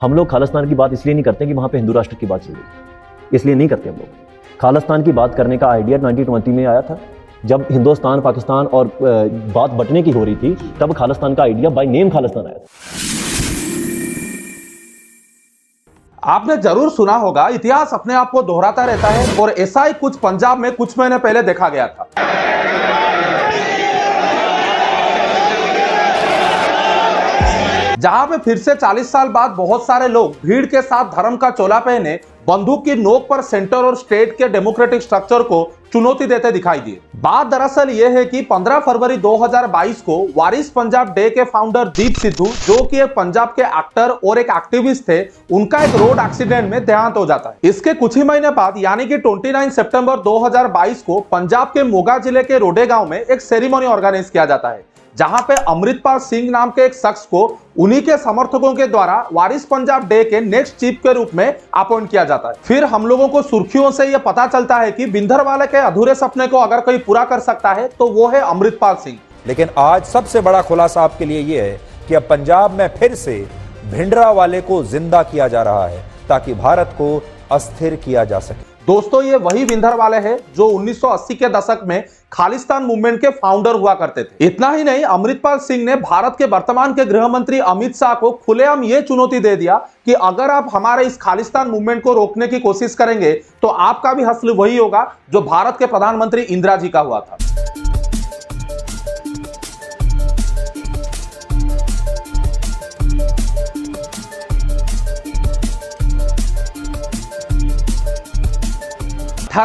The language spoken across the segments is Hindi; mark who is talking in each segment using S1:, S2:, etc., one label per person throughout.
S1: हम लोग खालिस्तान की बात इसलिए नहीं करते कि वहाँ पे हिंदू राष्ट्र की बात चल रही है, इसलिए नहीं करते हम लोग। खालिस्तान की बात करने का आइडिया 1920 में आया था, जब हिंदुस्तान पाकिस्तान और बात बंटने की हो रही थी, तब खालिस्तान का आइडिया बाय नेम खालिस्तान आया था।
S2: आपने जरूर सुना होगा, इतिहास अपने आप को दोहराता रहता है और ऐसा ही कुछ पंजाब में कुछ महीने पहले देखा गया था। जहां पे फिर से 40 साल बाद बहुत सारे लोग भीड़ के साथ धर्म का चोला पहने बंदूक की नोक पर सेंटर और स्टेट के डेमोक्रेटिक स्ट्रक्चर को चुनौती देते दिखाई दिए। बात दरअसल यह है कि 15 फरवरी 2022 को वारिस पंजाब डे के फाउंडर दीप सिद्धू, जो कि एक पंजाब के एक्टर और एक एक्टिविस्ट थे, उनका एक रोड एक्सीडेंट में देहांत हो जाता है। इसके कुछ ही महीने बाद यानी कि 29 सितंबर 2022 को पंजाब के मोगा जिले के रोडे गांव में एक सेरेमनी ऑर्गेनाइज किया जाता है, जहां पे अमृतपाल सिंह नाम के एक शख्स को उन्हीं के समर्थकों के द्वारा वारिस पंजाब डे के नेक्स्ट चीफ के रूप में अपॉइंट किया जाता है। फिर हम लोगों को सुर्खियों से यह पता चलता है कि भिंडरवाले के अधूरे सपने को अगर कोई पूरा कर सकता है तो वो है अमृतपाल सिंह।
S3: लेकिन आज सबसे बड़ा खुलासा आपके लिए यह है कि अब पंजाब में फिर से भिंडरावाले को जिंदा किया जा रहा है ताकि भारत को अस्थिर किया जा सके।
S2: दोस्तों, ये वही भिंडरवाले हैं जो 1980 के दशक में खालिस्तान मूवमेंट के फाउंडर हुआ करते थे। इतना ही नहीं, अमृतपाल सिंह ने भारत के वर्तमान के गृह मंत्री अमित शाह को खुलेआम ये चुनौती दे दिया कि अगर आप हमारे इस खालिस्तान मूवमेंट को रोकने की कोशिश करेंगे तो आपका भी हश्र वही होगा जो भारत के प्रधानमंत्री इंदिरा जी का हुआ था।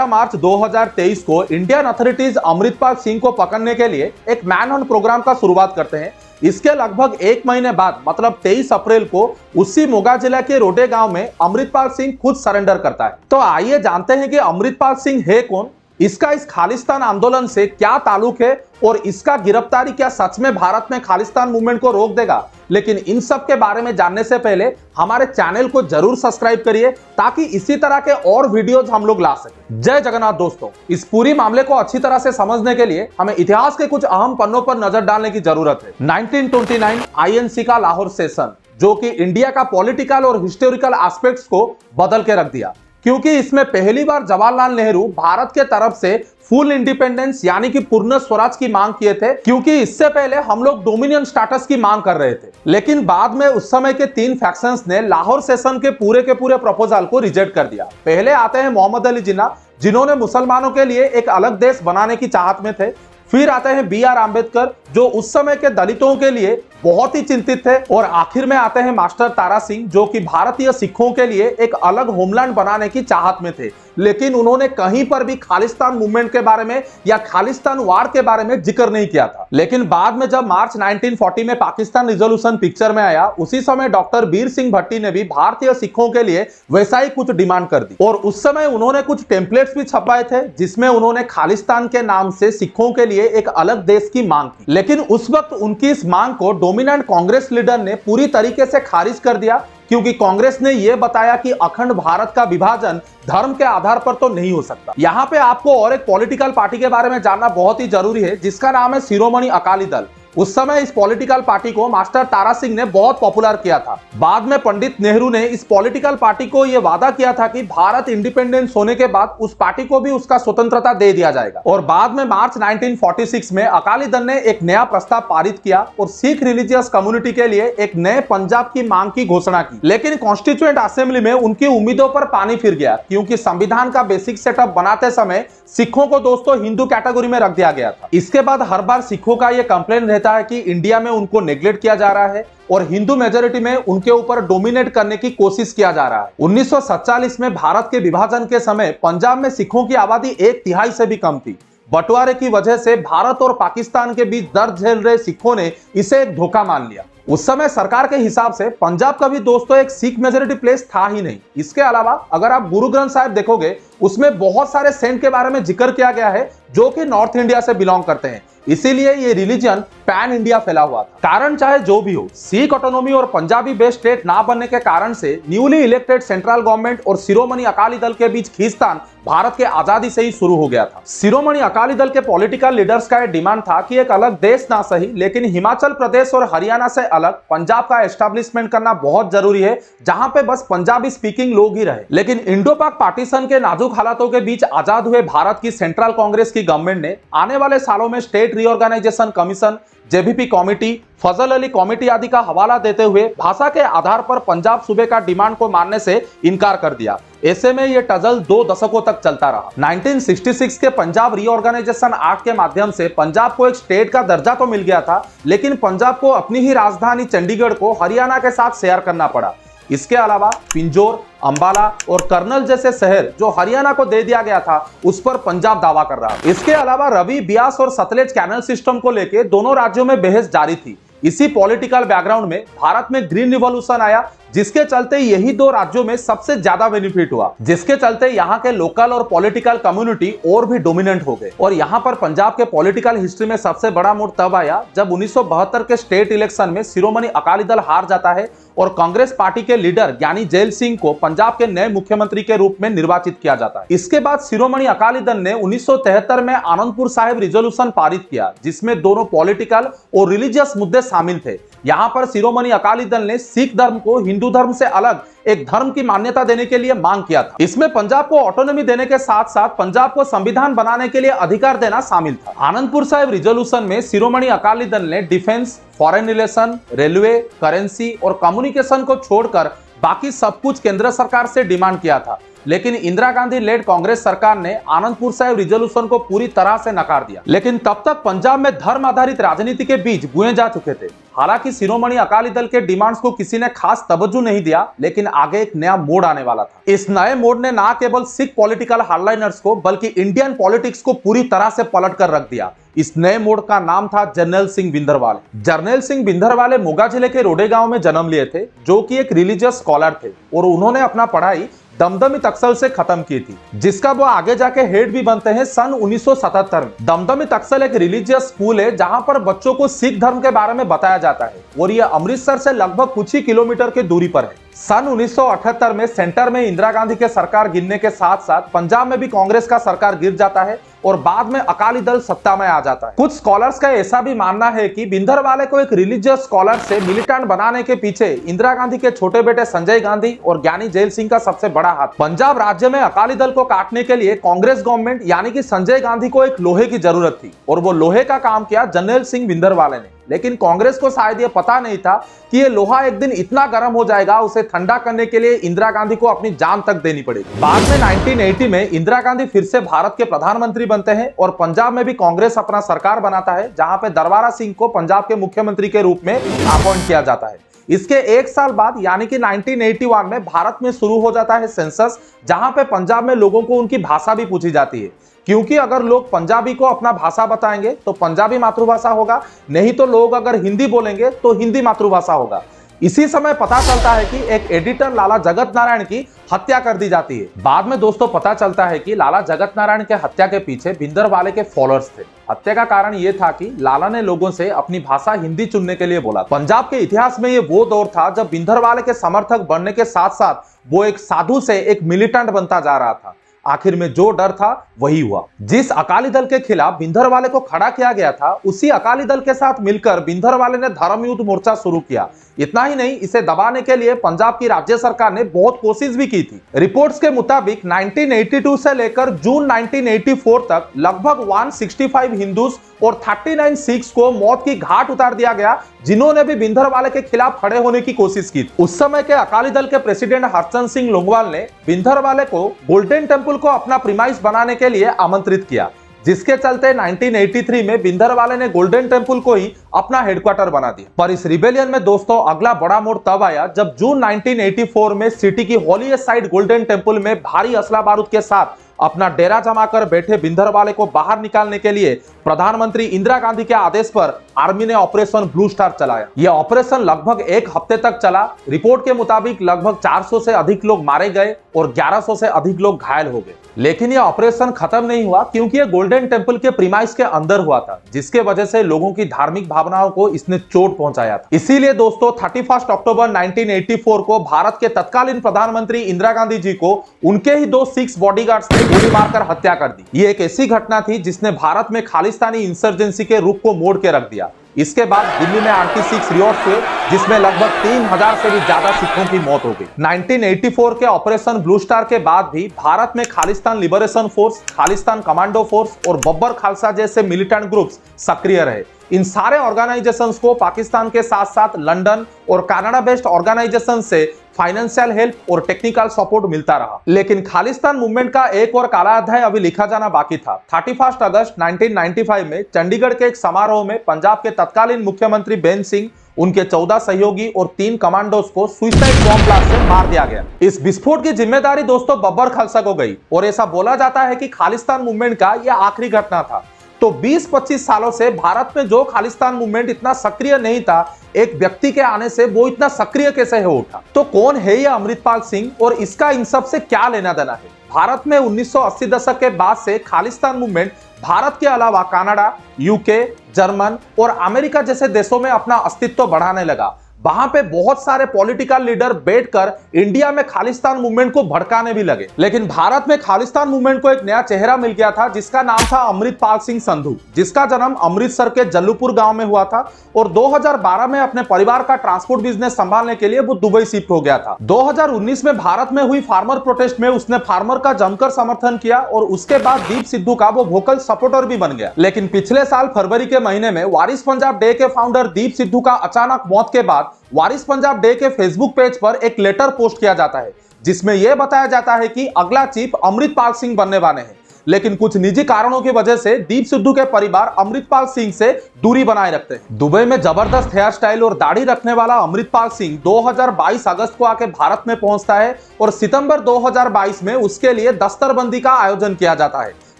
S2: मार्च 2023 को इंडियन अथॉरिटीज अमृतपाल सिंह को पकड़ने के लिए एक मैन हंट प्रोग्राम का शुरुआत करते हैं। इसके लगभग एक महीने बाद मतलब 23 अप्रैल को उसी मोगा जिला के रोडे गांव में अमृतपाल सिंह खुद सरेंडर करता है। तो आइए जानते हैं कि अमृतपाल सिंह है कौन, इसका इस खालिस्तान आंदोलन से क्या ताल्लुक है और इसका गिरफ्तारी क्या सच में भारत में खालिस्तान मूवमेंट को रोक देगा। लेकिन इन सब के बारे में जानने से पहले हमारे चैनल को जरूर सब्सक्राइब करिए ताकि इसी तरह के और वीडियोज हम लोग ला सके। जय जगन्नाथ। दोस्तों, इस पूरी मामले को अच्छी तरह से समझने के लिए हमें इतिहास के कुछ अहम पन्नों पर नजर डालने की जरूरत है। 1929 INC का लाहौर सेशन, जो कि इंडिया का पॉलिटिकल और हिस्टोरिकल एस्पेक्ट्स को बदल के रख दिया, क्योंकि इसमें पहली बार जवाहरलाल नेहरू भारत के तरफ से फुल इंडिपेंडेंस यानी कि पूर्ण स्वराज की मांग किए थे, क्योंकि इससे पहले हम लोग डोमिनियन स्टेटस की मांग कर रहे थे। लेकिन बाद में उस समय के 3 फैक्शंस ने लाहौर सेशन के पूरे प्रपोजल को रिजेक्ट कर दिया। पहले आते हैं मोहम्मद अली जिन्ना, जिन्होंने मुसलमानों के लिए एक अलग देश बनाने की चाहत में थे। फिर आते हैं BR आंबेडकर, जो उस समय के दलितों के लिए बहुत ही चिंतित थे। और आखिर में आते हैं मास्टर तारा सिंह, जो कि भारतीय सिखों के लिए एक अलग होमलैंड बनाने की चाहत में थे। लेकिन उन्होंने कहीं पर भी खालिस्तान मूवमेंट के बारे में या खालिस्तान वार के बारे में जिक्र नहीं किया था। लेकिन बाद में जब मार्च 1940 में पाकिस्तान रिजोल्यूशन पिक्चर में आया, उसी समय डॉक्टर बीर सिंह भट्टी ने भी भारतीय सिखों के लिए वैसा ही कुछ डिमांड कर दी। और उस समय उन्होंने कुछ टेम्पलेट्स भी छपवाए थे जिसमें उन्होंने खालिस्तान के नाम से सिखों के लिए एक अलग देश की मांग की। लेकिन उस वक्त उनकी इस मांग को डोमिनेंट कांग्रेस लीडर ने पूरी तरीके से खारिज कर दिया, क्योंकि कांग्रेस ने यह बताया कि अखंड भारत का विभाजन धर्म के आधार पर तो नहीं हो सकता। यहाँ पे आपको और एक पॉलिटिकल पार्टी के बारे में जानना बहुत ही जरूरी है, जिसका नाम है शिरोमणि अकाली दल। उस समय इस पॉलिटिकल पार्टी को मास्टर तारा सिंह ने बहुत पॉपुलर किया था। बाद में पंडित नेहरू ने इस पॉलिटिकल पार्टी को यह वादा किया था कि भारत इंडिपेंडेंस होने के बाद उस पार्टी को भी उसका स्वतंत्रता दे दिया जाएगा। और बाद में मार्च 1946 में अकाली दल ने एक नया प्रस्ताव पारित किया और सिख रिलीजियस कम्युनिटी के लिए एक नए पंजाब की मांग की घोषणा की। लेकिन कॉन्स्टिट्यूएंट असेंबली में उनकी उम्मीदों पर पानी फिर गया, क्योंकि संविधान का बेसिक सेटअप बनाते समय सिखों को दोस्तों हिंदू कैटेगरी में रख दिया गया था। इसके बाद हर बार सिखों का यह कंप्लेंट रहता है कि इंडिया में उनको नेग्लेक्ट किया जा रहा है और हिंदू मेजॉरिटी में उनके ऊपर डोमिनेट करने की कोशिश किया जा रहा है। 1947 में भारत के विभाजन के समय पंजाब में सिखों की आबादी 1/3 से भी कम थी। बंटवारे की वजह से भारत और पाकिस्तान के बीच दर्द झेल रहे सिखों ने इसे एक धोखा मान लिया। उस समय सरकार के हिसाब से पंजाब का भी दोस्तों एक सिख मेजॉरिटी प्लेस था ही नहीं। इसके अलावा अगर आप गुरु ग्रंथ साहिब देखोगे, उसमें बहुत सारे सेंट के बारे में जिक्र किया गया है जो कि नॉर्थ इंडिया से बिलोंग करते हैं। इसीलिए ये रिलीजन पैन इंडिया फैला हुआ था। कारण चाहे जो भी हो, सिख ऑटोनॉमी और पंजाबी बेस्ड स्टेट ना बनने के कारण से न्यूली इलेक्टेड सेंट्रल गवर्नमेंट और शिरोमणि अकाली दल के बीच खींचतान भारत के आजादी से ही शुरू हो गया था। शिरोमणि अकाली दल के पॉलिटिकल लीडर्स का यह डिमांड था कि एक अलग देश ना सही, लेकिन हिमाचल प्रदेश और हरियाणा से अलग पंजाब का एस्टेब्लिशमेंट करना बहुत जरूरी है, जहां पे बस पंजाबी स्पीकिंग लोग ही रहे। लेकिन इंडो पाक पार्टीशन के नाजुक हालातों के बीच आजाद हुए भारत की सेंट्रल कांग्रेस की गवर्नमेंट ने आने वाले सालों में state reorganisation commission, JVP committee, Fazal Ali committee आदि का हवाला देते हुए भाषा के आधार पर पंजाब सूबे का डिमांड को मानने से इनकार कर दिया। ऐसे में यह टजल 2 दशकों तक चलता रहा। 1966 के पंजाब रीऑर्गेनाइजेशन एक्ट के माध्यम से पंजाब को एक स्टेट का दर्जा तो मिल गया था, लेकिन पंजाब को अपनी ही राजधानी चंडीगढ़ को हरियाणा के साथ शेयर करना पड़ा। इसके अलावा पिंजौर, अंबाला और कर्नल जैसे शहर जो हरियाणा को दे दिया गया था, उस पर पंजाब दावा कर रहा है। इसके अलावा रवि, ब्यास और सतलेज कैनल सिस्टम को लेकर दोनों राज्यों में बहस जारी थी। इसी पॉलिटिकल बैकग्राउंड में भारत में ग्रीन रिवॉल्यूशन आया, जिसके चलते यही 2 राज्यों में सबसे ज्यादा बेनिफिट हुआ, जिसके चलते यहाँ के लोकल और पॉलिटिकल कम्युनिटी और भी डोमिनेंट हो गए। और यहाँ पर पंजाब के पॉलिटिकल हिस्ट्री में सबसे बड़ा मोड़ तब आया जब 1972 के स्टेट इलेक्शन में शिरोमणि अकाली दल हार जाता है और कांग्रेस पार्टी के लीडर ज्ञानी जैल सिंह को पंजाब के नए मुख्यमंत्री के रूप में निर्वाचित किया जाता है। इसके बाद शिरोमणि अकाली दल ने 1973 में आनंदपुर साहिब रिजोल्यूशन पारित किया, जिसमें दोनों पॉलिटिकल और रिलीजियस मुद्दे शामिल थे। यहाँ पर शिरोमणि अकाली दल ने सिख धर्म को हिंदू धर्म से अलग एक धर्म की मान्यता देने के लिए मांग किया था। इसमें पंजाब को ऑटोनॉमी देने के साथ साथ पंजाब को संविधान बनाने के लिए अधिकार देना शामिल था। आनंदपुर साहिब रिजोल्यूशन में शिरोमणि अकाली दल ने defence, foreign relation, railway, currency और कम्युनिकेशन को छोड़कर बाकी सब कुछ केंद्र सरकार से डिमांड किया था। लेकिन इंदिरा गांधी लेड कांग्रेस सरकार ने आनंदपुर साहिब रिजोल्यूशन को पूरी तरह से नकार दिया। लेकिन तब तक पंजाब में धर्म आधारित राजनीति के बीज बुए जा चुके थे। हालांकि शिरोमणि अकाली दल के डिमांड्स को किसी ने खास तवज्जो नहीं दिया, लेकिन आगे एक नया मोड़ आने वाला था। इस नए मोड़ ने न केवल सिख पॉलिटिकल हार्डलाइनर्स को बल्कि इंडियन पॉलिटिक्स को पूरी तरह से पलट कर रख दिया। इस नए मोड़ का नाम था जरनैल सिंह भिंदरवाले। जरनैल सिंह भिंदरवाले मोगा जिले के रोडे गांव में जन्म लिए थे, जो कि एक रिलीजियस स्कॉलर थे और उन्होंने अपना पढ़ाई दमदमी तक्सल से खत्म की थी, जिसका वो आगे जाके हेड भी बनते हैं सन 1977 में। दमदमी तक्सल एक रिलीजियस स्कूल है जहां पर बच्चों को सिख धर्म के बारे में बताया जाता है और यह अमृतसर से लगभग कुछ ही किलोमीटर की दूरी पर है। सन 1978 में सेंटर में इंदिरा गांधी के सरकार गिरने के साथ साथ पंजाब में भी कांग्रेस का सरकार गिर जाता है और बाद में अकाली दल सत्ता में आ जाता है। कुछ स्कॉलर्स का ऐसा भी मानना है कि भिंदरवाले को एक रिलीजियस स्कॉलर से मिलिटेंट बनाने के पीछे इंदिरा गांधी के छोटे बेटे संजय गांधी और ज्ञानी जैल सिंह का सबसे बड़ा हाथ। पंजाब राज्य में अकाली दल को काटने के लिए कांग्रेस गवर्नमेंट यानी कि संजय गांधी को एक लोहे की जरूरत थी और वो लोहे का काम किया जरनैल सिंह भिंदरवाले ने। लेकिन कांग्रेस को शायद ये पता नहीं था कि ये लोहा एक दिन इतना गर्म हो जाएगा, उसे ठंडा करने के लिए इंदिरा गांधी को अपनी जान तक देनी पड़ेगी। बाद में 1980 में इंदिरा गांधी फिर से भारत के प्रधानमंत्री बनते हैं और पंजाब में भी कांग्रेस अपना सरकार बनाता है, जहां पे दरबारा सिंह को पंजाब के मुख्यमंत्री के रूप में अपॉइंट किया जाता है। इसके 1 साल बाद यानी कि 1981 में भारत में शुरू हो जाता है सेंसस, जहां पे पंजाब में लोगों को उनकी भाषा भी पूछी जाती है, क्योंकि अगर लोग पंजाबी को अपना भाषा बताएंगे तो पंजाबी मातृभाषा होगा, नहीं तो लोग अगर हिंदी बोलेंगे तो हिंदी मातृभाषा होगा। इसी समय पता चलता है कि एक एडिटर लाला जगत नारायण की हत्या कर दी जाती है। बाद में दोस्तों पता चलता है कि लाला जगत नारायण के हत्या के पीछे भिंदरवाले के फॉलोअर्स थे। हत्या का कारण यह था कि लाला ने लोगों से अपनी भाषा हिंदी चुनने के लिए बोला। पंजाब के इतिहास में यह वो दौर था जब भिंदरवाले के समर्थक बनने के साथ साथ वो एक साधु से एक मिलिटेंट बनता जा रहा था। आखिर में जो डर था वही हुआ। जिस अकाली दल के खिलाफ भिंदरवाले को खड़ा किया गया था, उसी अकाली दल के साथ मिलकर भिंदरवाले ने धर्म युद्ध मोर्चा शुरू किया। इतना ही नहीं, इसे दबाने के लिए पंजाब की राज्य सरकार ने बहुत कोशिश भी की थी। रिपोर्ट्स के मुताबिक 1982 से लेकर जून 1984 तक लगभग 165 हिंदूज और 39 सिख्स को मौत की घाट उतार दिया गया, जिन्होंने भी भिंदरवाले के खिलाफ खड़े होने की कोशिश की। उस समय के अकाली दल के प्रेसिडेंट हरचंद सिंह लोंगोवाल ने भिंदरवाले को गोल्डन टेंपल को अपना प्रीमाइस बनाने के लिए आमंत्रित किया, जिसके चलते 1983 में भिंदरवाले ने गोल्डन टेंपल को ही अपना हेडक्वार्टर बना दिया। पर इस रिबेलियन में दोस्तों अगला बड़ा मोड़ तब आया जब जून 1984 में सिटी की होलीएस्ट साइट गोल्डन टेम्पल में भारी असला बारूद के साथ अपना डेरा जमाकर बैठे भिंडरवाले को बाहर निकालने के लिए प्रधानमंत्री इंदिरा गांधी के आदेश पर आर्मी ने ऑपरेशन ब्लू स्टार चलाया। यह ऑपरेशन लगभग एक हफ्ते तक चला। रिपोर्ट के मुताबिक लगभग 400 से अधिक लोग मारे गए और 1100 से अधिक लोग घायल हो गए। लेकिन यह ऑपरेशन खत्म नहीं हुआ क्योंकि यह गोल्डन टेम्पल के प्रीमाइस के अंदर हुआ था, जिसके वजह से लोगों की धार्मिक भावनाओं को इसने चोट पहुंचाया था। इसीलिए दोस्तों 31 अक्टूबर 1984 को भारत के तत्कालीन प्रधानमंत्री इंदिरा गांधी जी को उनके ही 2 सिख बॉडीगार्ड्स ने गोली मारकर हत्या कर दी। ये एक ऐसी घटना थी जिसने भारत में खालिस्तानी इंसर्जेंसी के रुख को मोड़ के रख दिया। इसके बाद दिल्ली में एंटी-सिख रिवॉल्ट्स हुए जिसमें लगभग 3000 से भी ज्यादा सिखों की मौत हो गई। 1984 के ऑपरेशन ब्लू स्टार के बाद भी भारत में Khalistan liberation force, Khalistan commando force और बब्बर खालसा जैसे मिलिटेंट ग्रुप्स सक्रिय रहे। इन सारे ऑर्गेनाइजेशंस को पाकिस्तान के साथ साथ लंदन और कनाडा बेस्ड ऑर्गेनाइजेशन से फाइनेंशियल हेल्प और टेक्निकल सपोर्ट मिलता रहा। लेकिन खालिस्तान मूवमेंट का एक और काला अध्याय अभी लिखा जाना बाकी था। 31 अगस्त 1995 में चंडीगढ़ के एक समारोह में पंजाब के तत्कालीन मुख्यमंत्री बेन सिंह, उनके 14 सहयोगी और 3 कमांडोज को सुसाइड बॉम्ब ब्लास्ट से मार दिया गया। इस विस्फोट की जिम्मेदारी दोस्तों बब्बर खालसा को गई और ऐसा बोला जाता है कि खालिस्तान मूवमेंट का यह आखिरी घटना था। तो 20-25 सालों से भारत में जो खालिस्तान मूवमेंट इतना सक्रिय नहीं था, एक व्यक्ति के आने से वो इतना सक्रिय कैसे हो उठा? तो कौन है ये अमृतपाल सिंह और इसका इन सब से क्या लेना देना है? भारत में 1980 दशक के बाद से खालिस्तान मूवमेंट भारत के अलावा कनाडा, यूके, जर्मन और अमेरिका जैसे देशों में अपना अस्तित्व बढ़ाने लगा। वहां पे बहुत सारे पॉलिटिकल लीडर बैठकर इंडिया में खालिस्तान मूवमेंट को भड़काने भी लगे। लेकिन भारत में खालिस्तान मूवमेंट को एक नया चेहरा मिल गया था जिसका नाम था अमृतपाल सिंह संधू, जिसका जन्म अमृतसर के जल्लूपुर गांव में हुआ था और 2012 में अपने परिवार का ट्रांसपोर्ट बिजनेस संभालने के लिए वो दुबई शिफ्ट हो गया था। 2019 में भारत में हुई फार्मर प्रोटेस्ट में उसने फार्मर का जमकर समर्थन किया और उसके बाद दीप सिद्धू का वो वोकल सपोर्टर भी बन गया। लेकिन पिछले साल फरवरी के महीने में वारिस पंजाब डे के फाउंडर दीप सिद्धू का अचानक मौत के बाद वारिस पंजाब डे के फेसबुक पेज पर एक लेटर पोस्ट किया जाता है जिसमें यह बताया जाता है कि अगला चीफ अमृतपाल सिंह बनने वाले हैं। लेकिन कुछ निजी कारणों की वजह से दीप सिद्धू के परिवार अमृतपाल सिंह से दूरी बनाए रखते हैं। दुबई में जबरदस्त हेयर स्टाइल और दाढ़ी रखने वाला अमृतपाल सिंह 2022 अगस्त को आके भारत में पहुंचता है और सितंबर 2022 में उसके लिए दस्तरबंदी का आयोजन किया जाता है।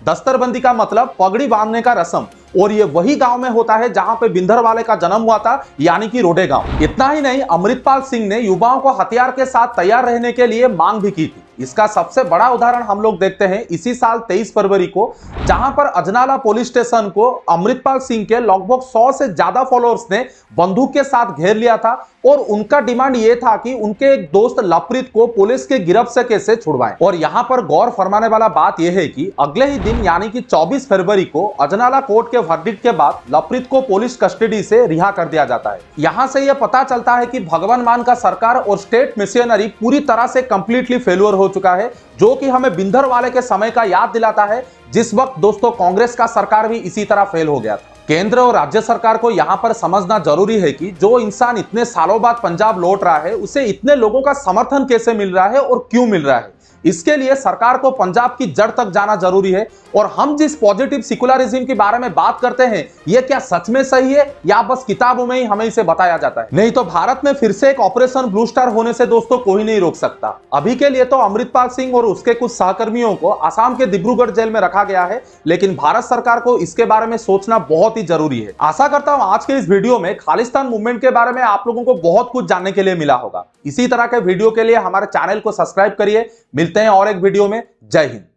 S2: दस्तरबंदी का मतलब पगड़ी बांधने का रस्म, और ये वही गांव में होता है जहां पे भिंडरवाले का जन्म हुआ था, यानी कि रोडे गांव। इतना ही नहीं, अमृतपाल सिंह ने युवाओं को हथियार के साथ तैयार रहने के लिए मांग भी की थी। इसका सबसे बड़ा उदाहरण हम लोग देखते हैं इसी साल 23 फरवरी को, जहां पर अजनाला पुलिस स्टेशन को अमृतपाल सिंह के लगभग 100 से ज्यादा फॉलोअर्स ने बंदूक के साथ घेर लिया था और उनका डिमांड यह था कि उनके एक दोस्त लवप्रीत को पुलिस के गिरफ्त से कैसे छुड़वाएं। और यहां पर गौर फरमाने वाला बात यह है कि अगले ही दिन यानी कि 24 फरवरी को अजनाला कोर्ट के वर्डिक्ट के बाद लवप्रीत को पुलिस कस्टडी से रिहा कर दिया जाता है। यहां से यह पता चलता है कि भगवान मान का सरकार और स्टेट मिशनरी पूरी तरह से कंप्लीटली फेल्योर हो चुका है, जो कि हमें भिंडरवाले के समय का याद दिलाता है जिस वक्त दोस्तों कांग्रेस का सरकार भी इसी तरह फेल हो गया था। केंद्र और राज्य सरकार को यहां पर समझना जरूरी है कि जो इंसान इतने सालों बाद पंजाब लौट रहा है उसे इतने लोगों का समर्थन कैसे मिल रहा है और क्यों मिल रहा है। इसके लिए सरकार को पंजाब की जड़ तक जाना जरूरी है। और हम जिस पॉजिटिव सेकुलरिज्म के बारे में बात करते हैं, यह क्या सच में सही है या बस किताबों में ही हमें इसे बताया जाता है? नहीं तो भारत में फिर से एक ऑपरेशन ब्लू स्टार होने से दोस्तों कोई नहीं रोक सकता। अभी के लिए तो अमृतपाल सिंह और उसके कुछ सहकर्मियों को असम के डिब्रूगढ़ जेल में रखा गया है, लेकिन भारत सरकार को इसके बारे में सोचना बहुत ही जरूरी है। आशा करता हूं आज के इस वीडियो में खालिस्तान मूवमेंट के बारे में आप लोगों को बहुत कुछ जानने के लिए मिला होगा। इसी तरह के वीडियो के लिए हमारे चैनल को सब्सक्राइब करिए। मिलते हैं और एक वीडियो में। जय हिंद।